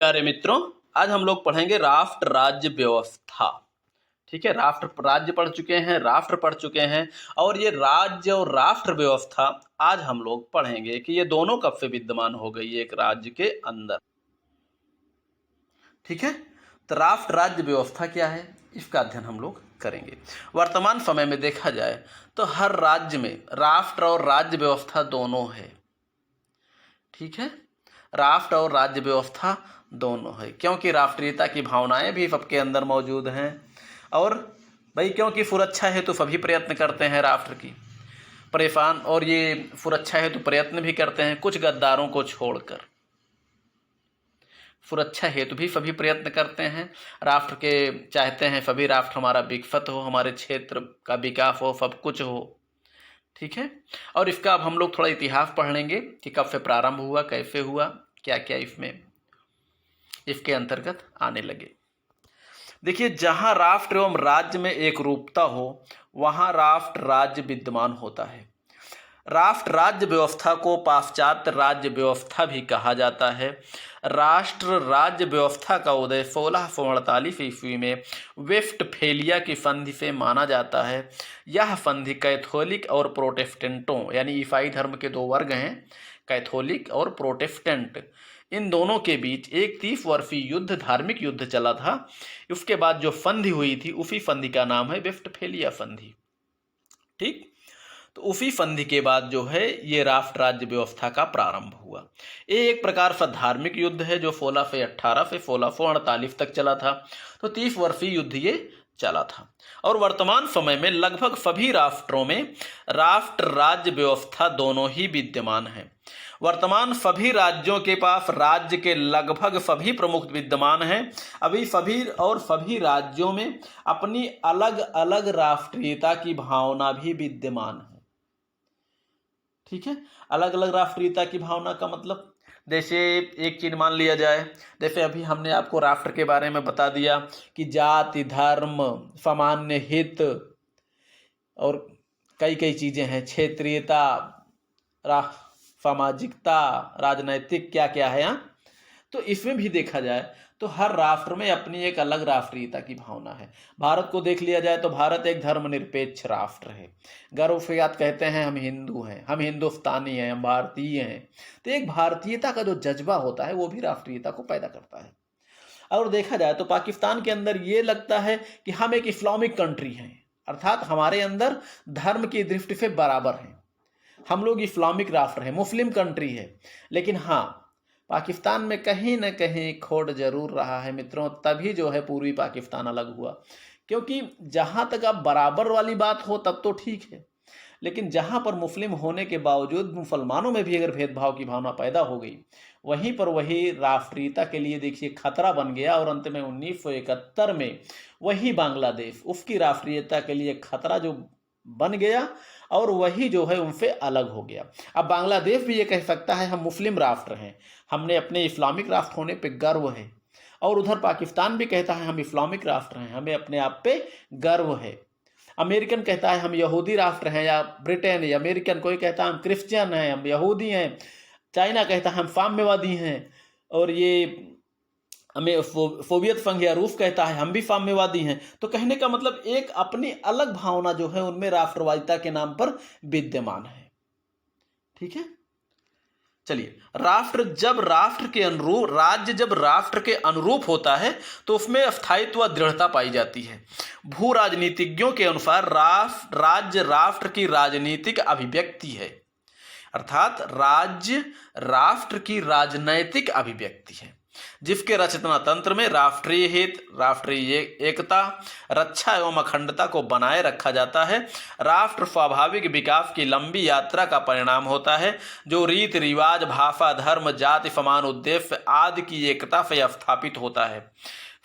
प्यारे मित्रों, आज हम लोग पढ़ेंगे राष्ट्र राज्य व्यवस्था। ठीक है, राष्ट्र राज्य पढ़ चुके हैं, राष्ट्र पढ़ चुके हैं, और ये राज्य और राष्ट्र व्यवस्था आज हम लोग पढ़ेंगे कि ये दोनों कब से विद्यमान हो गई है एक राज्य के अंदर। ठीक है, तो राष्ट्र राज्य व्यवस्था क्या है, इसका अध्ययन हम लोग करेंगे। वर्तमान समय में देखा जाए तो हर राज्य में राष्ट्र और राज्य व्यवस्था दोनों है। ठीक है, राष्ट्र और राज्य व्यवस्था दोनों है, क्योंकि राष्ट्रीयता की भावनाएं भी सबके अंदर मौजूद हैं। और भाई क्योंकि सुरक्षा हेतु सभी प्रयत्न करते हैं राष्ट्र की, परेशान, और ये सुरक्षा हेतु प्रयत्न भी करते हैं कुछ गद्दारों को छोड़कर। सुरक्षा हेतु भी सभी प्रयत्न करते हैं, राष्ट्र के चाहते हैं सभी राष्ट्र हमारा विकसित हो, हमारे क्षेत्र का विकास हो, सब कुछ हो। ठीक है, और इसका अब हम लोग थोड़ा इतिहास पढ़ लेंगे कि कब से प्रारंभ हुआ, कैसे हुआ, क्या क्या इसमें इसके अंतर्गत आने लगे। देखिए, जहां राष्ट्र एवं राज्य में एक रूपता हो वहां राष्ट्र राज्य विद्यमान होता है। राष्ट्र राज्य व्यवस्था को पाश्चात्य राज्य व्यवस्था भी कहा जाता है। राष्ट्र राज्य व्यवस्था का उदय 1648 ईस्वी में वेस्टफेलिया की संधि से माना जाता है। यह संधि कैथोलिक और प्रोटेस्टेंटों यानी ईसाई धर्म के दो वर्ग हैं, कैथोलिक और प्रोटेस्टेंट, इन दोनों के बीच एक 30 वर्षीय युद्ध, धार्मिक युद्ध चला था। उसके बाद जो संधि हुई थी उसी संधि का नाम है वेस्टफेलिया संधि। ठीक, तो उसी संधि के बाद जो है ये राष्ट्र राज्य व्यवस्था का प्रारंभ हुआ। ये एक प्रकार का धार्मिक युद्ध है जो 1618 से 1648 तक चला था। तो 30 वर्षीय युद्ध ये चला था, और वर्तमान समय में लगभग सभी राष्ट्रों में राष्ट्र राज्य व्यवस्था दोनों ही विद्यमान है। वर्तमान सभी राज्यों के पास राज्य के लगभग सभी प्रमुख विद्यमान हैं। अभी सभी राज्यों में अपनी अलग अलग राष्ट्रीयता की भावना भी विद्यमान है। ठीक है, अलग अलग राष्ट्रीयता की भावना का मतलब, जैसे एक चीज मान लिया जाए, जैसे अभी हमने आपको राष्ट्र के बारे में बता दिया कि जाति, धर्म, सामान्य हित और कई कई चीजें हैं, क्षेत्रीयता, सामाजिकता, राजनैतिक, क्या क्या है यहाँ। तो इसमें भी देखा जाए तो हर राष्ट्र में अपनी एक अलग राष्ट्रीयता की भावना है। भारत को देख लिया जाए तो भारत एक धर्मनिरपेक्ष राष्ट्र है। गर्व से याद कहते हैं हम हिंदू हैं, हम हिंदुस्तानी हैं, हम भारतीय हैं। तो एक भारतीयता का जो जज्बा होता है वो भी राष्ट्रीयता को पैदा करता है। और देखा जाए तो पाकिस्तान के अंदर ये लगता है कि हम एक इस्लामिक कंट्री हैं, अर्थात हमारे अंदर धर्म की दृष्टि से बराबर हैं, हम लोग इस्लामिक राष्ट्र हैं, मुस्लिम कंट्री है। लेकिन हाँ, पाकिस्तान में कहीं ना कहीं खोट जरूर रहा है मित्रों, तभी जो है पूर्वी पाकिस्तान अलग हुआ। क्योंकि जहां तक अब बराबर वाली बात हो तब तो ठीक है, लेकिन जहां पर मुस्लिम होने के बावजूद मुसलमानों में भी अगर भेदभाव की भावना पैदा हो गई, वहीं पर वही राष्ट्रीयता के लिए देखिए खतरा बन गया। और अंत में 1971 में वही बांग्लादेश उसकी राष्ट्रीयता के लिए खतरा जो बन गया, और वही जो है उनसे अलग हो गया। अब बांग्लादेश भी ये कह सकता है हम मुस्लिम राष्ट्र हैं, हमने अपने इस्लामिक राष्ट्र होने पे गर्व है, और उधर पाकिस्तान भी कहता है हम इस्लामिक राष्ट्र हैं, हमें अपने आप पे गर्व है। अमेरिकन कहता है हम यहूदी राष्ट्र हैं, या ब्रिटेन या अमेरिकन कोई कहता है हम क्रिश्चियन हैं, हम यहूदी हैं। चाइना कहता है हम साम्यवादी हैं, और ये हमें सोवियत संघ या रूस कहता है हम भी साम्यवादी हैं। तो कहने का मतलब एक अपनी अलग भावना जो है उनमें राष्ट्रवादिता के नाम पर विद्यमान है। ठीक है, चलिए, राज्य जब राष्ट्र के अनुरूप होता है तो उसमें स्थायित्व व दृढ़ता पाई जाती है। भू राजनीतिज्ञों के अनुसार राज्य राष्ट्र की राजनीतिक अभिव्यक्ति है, अर्थात राज्य राष्ट्र की राजनैतिक अभिव्यक्ति है, जिसके रचना तंत्र में राष्ट्रीय हित, राष्ट्रीय एकता, रक्षा एवं अखंडता को बनाए रखा जाता है। राष्ट्र स्वाभाविक विकास की लंबी यात्रा का परिणाम होता है, जो रीति रिवाज, भाषा, धर्म, जाति, समान उद्देश्य आदि की एकता से स्थापित होता है।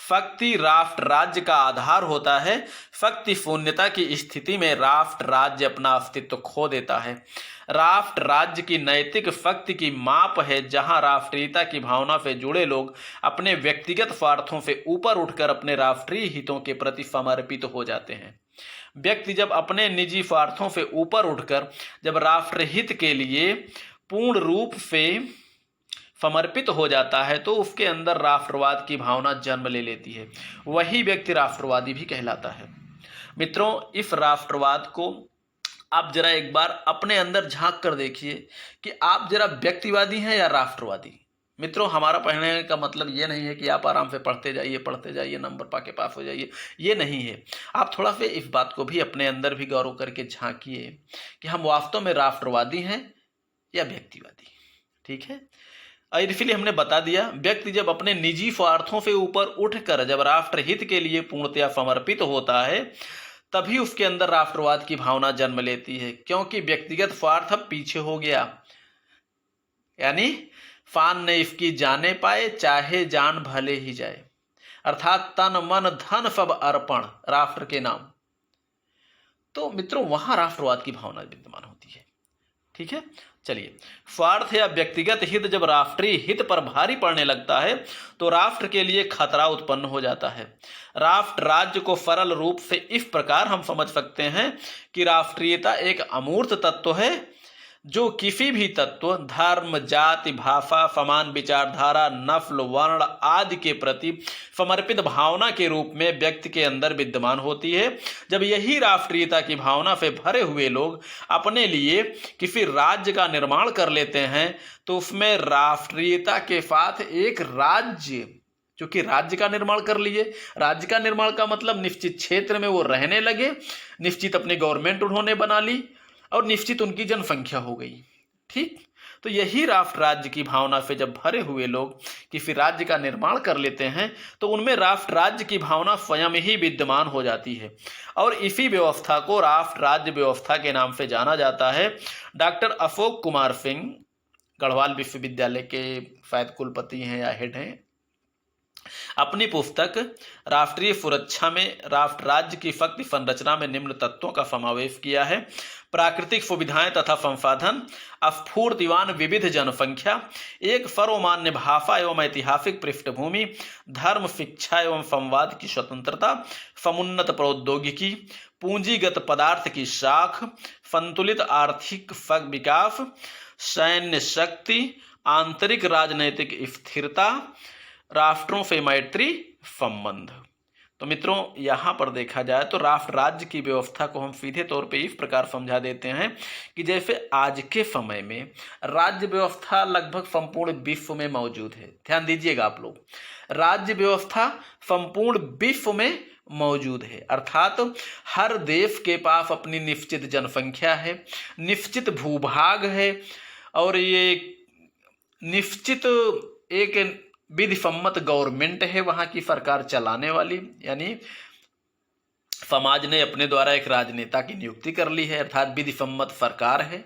शक्ति राष्ट्र राज्य का आधार होता है। शक्ति शून्यता की स्थिति में राष्ट्र राज्य अपना अस्तित्व खो देता है। राष्ट्र राज्य की नैतिक शक्ति की माप है, जहां राष्ट्रीयता की भावना से जुड़े लोग अपने व्यक्तिगत स्वार्थों से ऊपर उठकर अपने राष्ट्रीय हितों के प्रति समर्पित हो जाते हैं। व्यक्ति जब अपने निजी स्वार्थों से ऊपर उठकर जब राष्ट्रहित के लिए पूर्ण रूप से समर्पित हो जाता है तो उसके अंदर राष्ट्रवाद की भावना जन्म ले लेती है। वही व्यक्ति राष्ट्रवादी भी कहलाता है। मित्रों, इस राष्ट्रवाद को आप जरा एक बार अपने अंदर झांक कर देखिए कि आप जरा व्यक्तिवादी हैं या राष्ट्रवादी। मित्रों, हमारा पढ़ने का मतलब ये नहीं है कि आप आराम से पढ़ते जाइए नंबर पाके पास हो जाइए, ये नहीं है। आप थोड़ा सा इस बात को भी अपने अंदर भी गौर करके झांकिए कि हम वास्तव में राष्ट्रवादी हैं या व्यक्तिवादी। ठीक है, और इसलिए हमने बता दिया, व्यक्ति जब अपने निजी स्वार्थों से ऊपर उठकर जब राष्ट्र हित के लिए पूर्णतया समर्पित होता है तभी उसके अंदर राष्ट्रवाद की भावना जन्म लेती है, क्योंकि व्यक्तिगत स्वार्थ अब पीछे हो गया। यानी फान ने इसकी जाने पाए चाहे जान भले ही जाए, अर्थात तन मन धन सब अर्पण राष्ट्र के नाम। तो मित्रों, वहां राष्ट्रवाद की भावना विद्यमान होती है। ठीक है, चलिए, स्वार्थ या व्यक्तिगत हित जब राष्ट्रीय हित पर भारी पड़ने लगता है तो राष्ट्र के लिए खतरा उत्पन्न हो जाता है। राष्ट्र राज्य को सरल रूप से इस प्रकार हम समझ सकते हैं कि राष्ट्रीयता एक अमूर्त तत्व है जो किसी भी तत्व, धर्म, जाति, भाषा, समान विचारधारा, नस्ल, वर्ण आदि के प्रति समर्पित भावना के रूप में व्यक्ति के अंदर विद्यमान होती है। जब यही राष्ट्रीयता की भावना से भरे हुए लोग अपने लिए किसी राज्य का निर्माण कर लेते हैं तो उसमें राष्ट्रीयता के साथ एक राज्य, क्योंकि राज्य का निर्माण कर लिए, राज्य का निर्माण का मतलब निश्चित क्षेत्र में वो रहने लगे, निश्चित अपनी गवर्नमेंट उन्होंने बना ली और निश्चित उनकी जनसंख्या हो गई। ठीक, तो यही राष्ट्र राज्य की भावना से जब भरे हुए लोग किसी राज्य का निर्माण कर लेते हैं तो उनमें राष्ट्र राज्य की भावना स्वयं ही विद्यमान हो जाती है और इसी व्यवस्था को राष्ट्र राज्य व्यवस्था के नाम से जाना जाता है। डॉक्टर अशोक कुमार सिंह गढ़वाल विश्वविद्यालय के शायद कुलपति हैं या हेड हैं, अपनी पुस्तक राष्ट्रीय सुरक्षा में राष्ट्र राज्य की शक्ति संरचना में निम्न तत्वों का समावेश किया है: प्राकृतिक सुविधाएं तथा संसाधन, स्फूर्तिवान विविध जनसंख्या, एक सर्वमान्य भाषा एवं ऐतिहासिक पृष्ठभूमि, धर्म, शिक्षा एवं संवाद की स्वतंत्रता, समुन्नत प्रौद्योगिकी, पूंजीगत पदार्थ की साख, संतुलित आर्थिक विकास, सैन्य शक्ति, आंतरिक राजनैतिक स्थिरता, राष्ट्रों से मैत्री संबंध। तो मित्रों, यहाँ पर देखा जाए तो राष्ट्र राज्य की व्यवस्था को हम सीधे तौर पे इस प्रकार समझा देते हैं कि जैसे आज के समय में राज्य व्यवस्था लगभग संपूर्ण विश्व में मौजूद है। ध्यान दीजिएगा आप लोग, राज्य व्यवस्था संपूर्ण विश्व में मौजूद है, अर्थात हर देश के पास अपनी निश्चित जनसंख्या है, निश्चित भूभाग है और ये निश्चित एक विधि सम्मत गवर्नमेंट है वहां की सरकार चलाने वाली, यानी समाज ने अपने द्वारा एक राजनेता की नियुक्ति कर ली है, अर्थात विधि सम्मत सरकार है,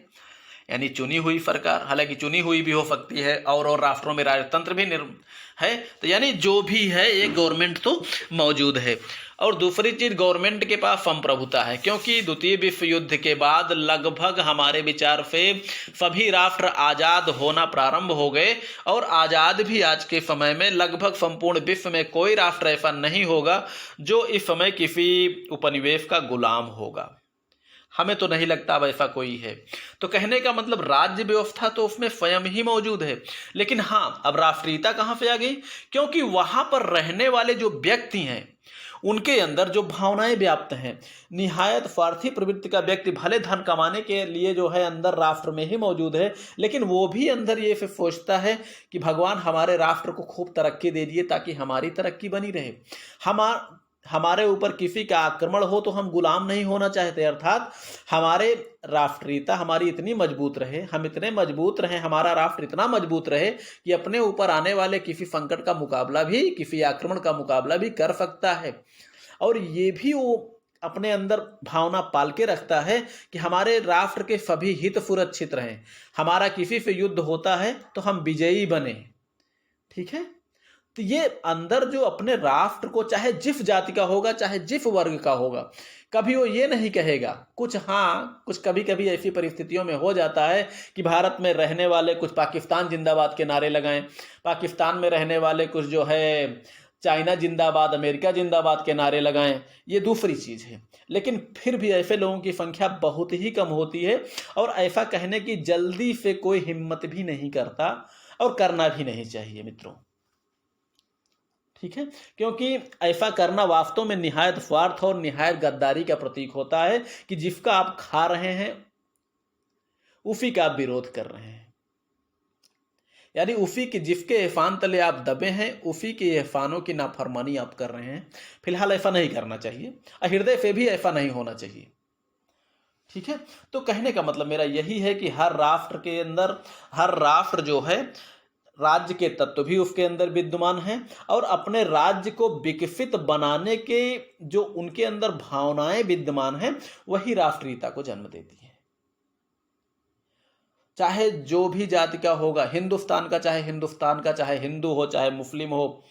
यानी चुनी हुई सरकार। हालांकि चुनी हुई भी हो सकती है और राष्ट्रों में राजतंत्र भी है, तो यानी जो भी है एक गवर्नमेंट तो मौजूद है। और दूसरी चीज, गवर्नमेंट के पास संप्रभुता है, क्योंकि द्वितीय विश्व युद्ध के बाद लगभग हमारे विचार से सभी राष्ट्र आजाद होना प्रारंभ हो गए और आजाद भी आज के समय में लगभग संपूर्ण विश्व में कोई राष्ट्र ऐसा नहीं होगा जो इस समय किसी उपनिवेश का गुलाम होगा। हमें तो नहीं लगता अब ऐसा कोई है। तो कहने का मतलब राज्य व्यवस्था तो उसमें स्वयं ही मौजूद है, लेकिन हाँ, अब राष्ट्रीयता कहाँ से आ गई? क्योंकि वहां पर रहने वाले जो व्यक्ति हैं उनके अंदर जो भावनाएं व्याप्त हैं, निहायत स्वार्थी प्रवृत्ति का व्यक्ति भले धन कमाने के लिए जो है अंदर राष्ट्र में ही मौजूद है, लेकिन वो भी अंदर ये फिर सोचता है कि भगवान हमारे राष्ट्र को खूब तरक्की दे दिए ताकि हमारी तरक्की बनी रहे, हमारे ऊपर किसी का आक्रमण हो तो हम गुलाम नहीं होना चाहते, अर्थात हमारे राष्ट्रीयता हमारी इतनी मजबूत रहे, हम इतने मजबूत रहें, हमारा राष्ट्र इतना मजबूत रहे कि अपने ऊपर आने वाले किसी संकट का मुकाबला भी, किसी आक्रमण का मुकाबला भी कर सकता है। और ये भी वो अपने अंदर भावना पाल के रखता है कि हमारे राष्ट्र के सभी हित सुरक्षित रहें, हमारा किसी से युद्ध होता है तो हम विजयी बने। ठीक है, तो ये अंदर जो अपने राष्ट्र को, चाहे जिस जाति का होगा चाहे जिस वर्ग का होगा, कभी वो ये नहीं कहेगा। कुछ कभी कभी ऐसी परिस्थितियों में हो जाता है कि भारत में रहने वाले कुछ पाकिस्तान जिंदाबाद के नारे लगाएं, पाकिस्तान में रहने वाले कुछ जो है चाइना जिंदाबाद, अमेरिका जिंदाबाद के नारे लगाएं, ये दूसरी चीज़ है। लेकिन फिर भी ऐसे लोगों की संख्या बहुत ही कम होती है और ऐसा कहने की जल्दी से कोई हिम्मत भी नहीं करता और करना भी नहीं चाहिए मित्रों, ठीक है। क्योंकि ऐसा करना वास्तव में निहायत स्वार्थ और निहायत गद्दारी का प्रतीक होता है कि जिसका आप खा रहे हैं उसी का आप विरोध कर रहे हैं, यानी उसी के जिसके एहसान तले आप दबे हैं उसी के एहसानों की नाफरमानी आप कर रहे हैं। फिलहाल ऐसा नहीं करना चाहिए, हृदय से भी ऐसा नहीं होना चाहिए, ठीक है। तो कहने का मतलब मेरा यही है कि हर राष्ट्र के अंदर, हर राष्ट्र जो है राज्य के तत्व भी उसके अंदर विद्यमान हैं और अपने राज्य को विकसित बनाने के जो उनके अंदर भावनाएं विद्यमान हैं वही राष्ट्रीयता को जन्म देती है। चाहे जो भी जाति का होगा, हिंदुस्तान का चाहे हिंदुस्तान का, चाहे हिंदू हो चाहे मुस्लिम हो,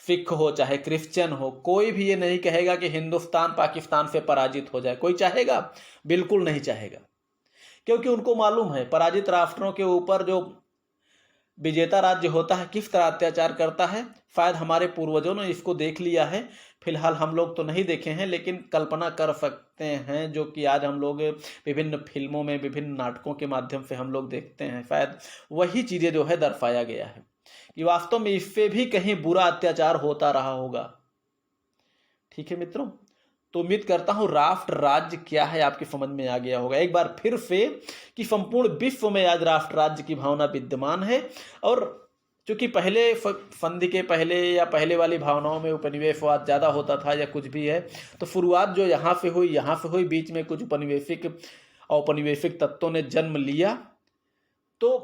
सिख हो चाहे क्रिश्चियन हो, कोई भी ये नहीं कहेगा कि हिंदुस्तान पाकिस्तान से पराजित हो जाए। कोई चाहेगा? बिल्कुल नहीं चाहेगा, क्योंकि उनको मालूम है पराजित राष्ट्रों के ऊपर जो विजेता राज्य होता है किस तरह अत्याचार करता है। शायद हमारे पूर्वजों ने इसको देख लिया है, फिलहाल हम लोग तो नहीं देखे हैं, लेकिन कल्पना कर सकते हैं जो कि आज हम लोग विभिन्न फिल्मों में, विभिन्न नाटकों के माध्यम से हम लोग देखते हैं। शायद वही चीज़ें जो है दर्शाया गया है कि वास्तव में इससे भी कहीं बुरा अत्याचार होता रहा होगा, ठीक है मित्रों। तो उम्मीद करता हूं राष्ट्र राज्य क्या है आपकी समझ में आ गया होगा एक बार फिर से कि संपूर्ण विश्व में आज राष्ट्र राज्य की भावना विद्यमान है। और चूंकि पहले संधि के पहले या पहले वाली भावनाओं में उपनिवेशवाद ज़्यादा होता था या कुछ भी है, तो शुरुआत जो यहाँ से हुई, बीच में कुछ औपनिवेशिक तत्वों ने जन्म लिया। तो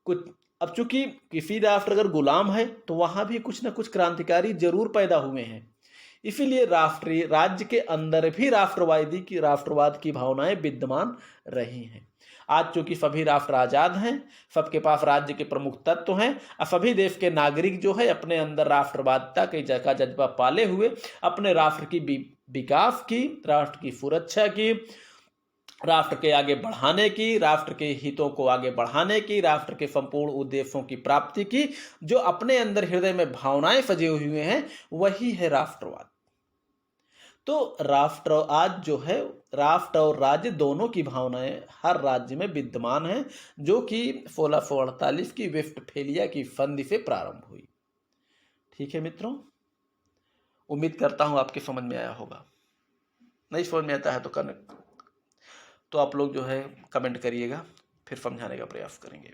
कुछ अब चूंकि किसी राष्ट्र अगर गुलाम है तो वहाँ भी कुछ ना कुछ क्रांतिकारी जरूर पैदा हुए हैं, इसीलिए राष्ट्रीय राज्य के अंदर भी राष्ट्रवाद की भावनाएं विद्यमान रही हैं। आज चूंकि सभी राष्ट्र आजाद हैं, सबके पास राज्य के प्रमुख तत्व हैं और सभी देश के नागरिक जो है अपने अंदर राष्ट्रवादिता का जज्बा पाले हुए अपने राष्ट्र की विकास की, राष्ट्र की सुरक्षा की, राष्ट्र के आगे बढ़ाने की, राष्ट्र के हितों को आगे बढ़ाने की, राष्ट्र के संपूर्ण उद्देश्यों की प्राप्ति की जो अपने अंदर हृदय में भावनाएं सजे हुए हैं वही है राष्ट्रवाद। तो राष्ट्र आज जो है, राष्ट्र और राज्य दोनों की भावनाएं हर राज्य में विद्यमान हैं, जो कि 1648 की वेस्टफेलिया की संधि से प्रारंभ हुई, ठीक है मित्रों। उम्मीद करता हूं आपके समझ में आया होगा। नहीं समझ में आता है तो आप लोग जो है कमेंट करिएगा, फिर समझाने का प्रयास करेंगे।